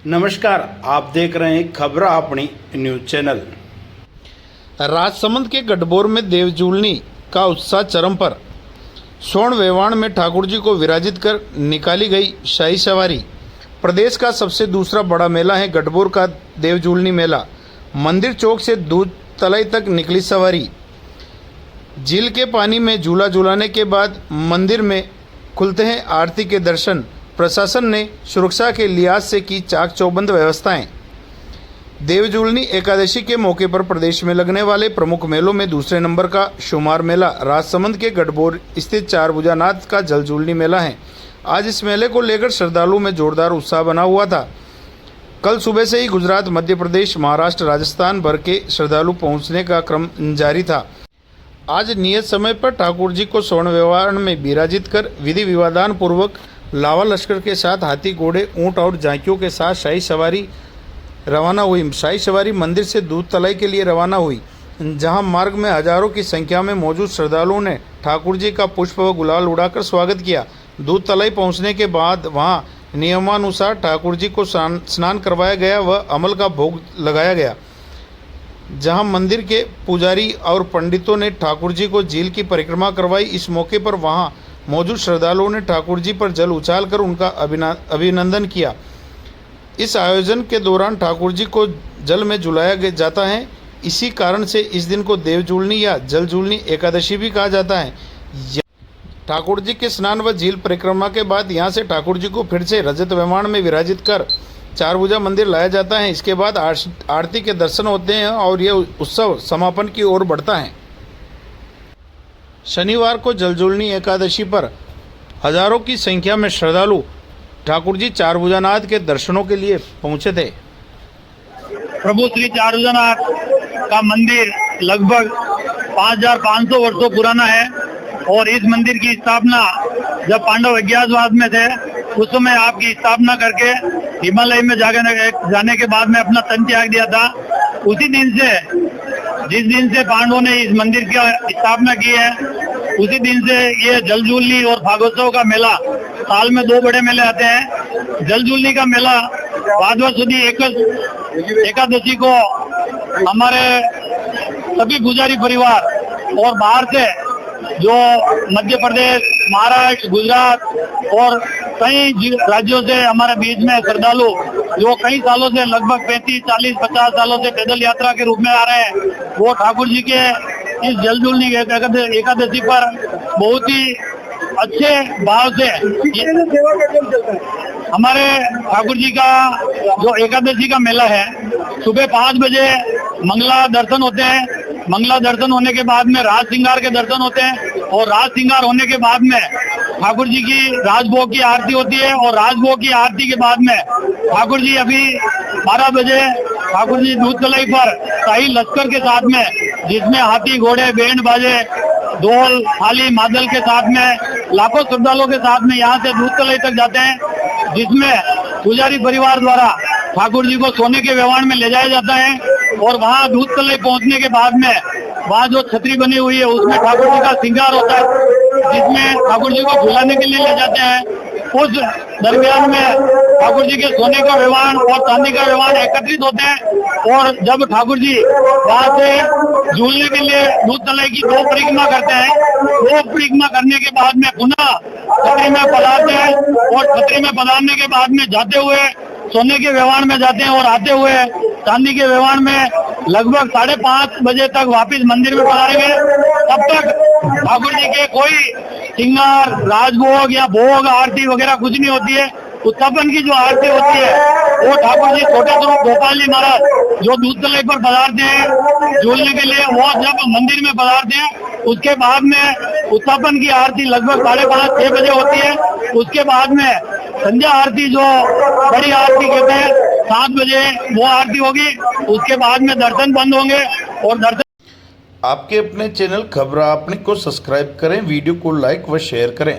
नमस्कार, आप देख रहे हैं खबर अपनी न्यूज चैनल। राजसमंद के गढ़बोर में देवजूलनी का उत्साह चरम पर। स्वर्ण वेवाण में ठाकुर जी को विराजित कर निकाली गई शाही सवारी। प्रदेश का सबसे दूसरा बड़ा मेला है गढ़बोर का देवजूलनी मेला। मंदिर चौक से दूध तलाई तक निकली सवारी। झील के पानी में झूला झूलाने के बाद मंदिर में खुलते हैं आरती के दर्शन। प्रशासन ने सुरक्षा के लिहाज से की चाक चौबंद व्यवस्थाएं। देवजूलनी एकादशी के मौके पर प्रदेश में लगने वाले प्रमुख मेलों में दूसरे नंबर का शुमार मेला राजसमंद के गढ़बोर स्थित चारभुजानाथ का जलजूलनी मेला है। आज इस मेले को लेकर श्रद्धालुओं में जोरदार उत्साह बना हुआ था। कल सुबह से ही गुजरात, मध्य प्रदेश, महाराष्ट्र, राजस्थान भर के श्रद्धालु पहुंचने का क्रम जारी था। आज नियत समय पर ठाकुर जी को स्वर्ण वेवाण में विराजित कर विधि विधान पूर्वक लावा लश्कर के साथ हाथी, घोड़े, ऊंट और झांकियों के साथ शाही सवारी रवाना हुई। शाही सवारी मंदिर से दूध तलाई के लिए रवाना हुई, जहां मार्ग में हजारों की संख्या में मौजूद श्रद्धालुओं ने ठाकुर जी का पुष्प व गुलाल उड़ाकर स्वागत किया। दूध तलाई पहुंचने के बाद वहां नियमानुसार ठाकुर जी को स्नान करवाया गया व अमल का भोग लगाया गया, जहां मंदिर के पुजारी और पंडितों ने ठाकुर जी को झील की परिक्रमा करवाई। इस मौके पर वहां मौजूद श्रद्धालुओं ने ठाकुर जी पर जल उछालकर उनका अभिनंदन किया। इस आयोजन के दौरान ठाकुर जी को जल में झुलाया जाता है। इसी कारण से इस दिन को देवजूलनी या जलजूलनी एकादशी भी कहा जाता है। ठाकुर जी के स्नान व झील परिक्रमा के बाद यहाँ से ठाकुर जी को फिर से रजत वेवाण में विराजित कर चारभुजा मंदिर लाया जाता है। इसके बाद आरती के दर्शन होते हैं और यह उत्सव समापन की ओर बढ़ता है। शनिवार को जलजूलनी एकादशी पर हजारों की संख्या में श्रद्धालु ठाकुर जी चारभुजानाथ के दर्शनों के लिए पहुंचे थे। प्रभु श्री चारभुजानाथ का मंदिर लगभग 5500 वर्षों पुराना है और इस मंदिर की स्थापना जब पांडव अज्ञातवास में थे उस समय आपकी स्थापना करके हिमालय में जाने के बाद में अपना तन त्याग दिया था। उसी दिन से, जिस दिन से पांडवों ने इस मंदिर की स्थापना की है, उसी दिन से ये जलजूलनी और फागोत्सव का मेला, साल में 2 बड़े मेले आते हैं। जलजूलनी का मेला भाद्रपद सुदी एकादशी को हमारे सभी पुजारी परिवार और बाहर से जो मध्य प्रदेश, महाराष्ट्र, गुजरात और कई राज्यों से हमारे बीच में श्रद्धालु जो कई सालों से लगभग 35, 40, 50 सालों से पैदल यात्रा के रूप में आ रहे हैं, वो ठाकुर जी के इस जलजूलनी एकादशी पर बहुत ही अच्छे भाव से हमारे ठाकुर जी का जो एकादशी का मेला है, सुबह 5 बजे मंगला दर्शन होते हैं। मंगला दर्शन होने के बाद में राज श्रृंगार के दर्शन होते हैं और राज श्रृंगार होने के बाद में ठाकुर जी की राजभोग की आरती होती है और राजभोग की आरती के बाद में ठाकुर जी अभी 12 बजे ठाकुर जी दूध तलाई पर शाही लश्कर के साथ में, जिसमें हाथी, घोड़े, बैंड बाजे, ढोल, थाली, मादल के साथ में लाखों श्रद्धालुओं के साथ में यहाँ से दूध तलाई तक जाते हैं, जिसमें पुजारी परिवार द्वारा ठाकुर जी को सोने के व्यवहार में ले जाया जाता है और वहाँ दूध तलाई पहुँचने के बाद में वहाँ जो छतरी बनी हुई है उसमें ठाकुर जी का श्रृंगार होता है, जिसमें ठाकुर जी को झुलाने के लिए ले जाते हैं। उस दरमियान में ठाकुर जी के सोने का व्यवहार और चांदी का व्यवहार एकत्रित होते हैं और जब ठाकुर जी वहाँ से झूलने के लिए दूध तलाई की 2 परिक्रमा करते हैं, 2 परिक्रमा करने के बाद में पुनः छतरी में पधारते हैं और छतरी में पधारने के बाद में जाते हुए सोने के व्यवहार में जाते हैं और आते हुए चांदी के व्यवहार में लगभग 5:30 बजे तक वापस मंदिर में पधारेंगे। तब तक ठाकुर जी के कोई श्रृंगार, राजभोग या भोग आरती वगैरह कुछ नहीं होती है। उत्थापन की जो आरती होती है वो ठाकुर जी छोटे स्वरूप गोपाल जी महाराज जो दूध तलाई पर पधारते हैं झूलने के लिए, वो जब मंदिर में पधारते हैं उसके बाद में उत्थापन की आरती लगभग 5:30-6 बजे होती है। उसके बाद में संध्या आरती जो बड़ी आरती कहते हैं 7 बजे वो आरती होगी। उसके बाद में दर्शन बंद होंगे और दर्शन आपके अपने चैनल खबरा आपने को सब्सक्राइब करें, वीडियो को लाइक व शेयर करें।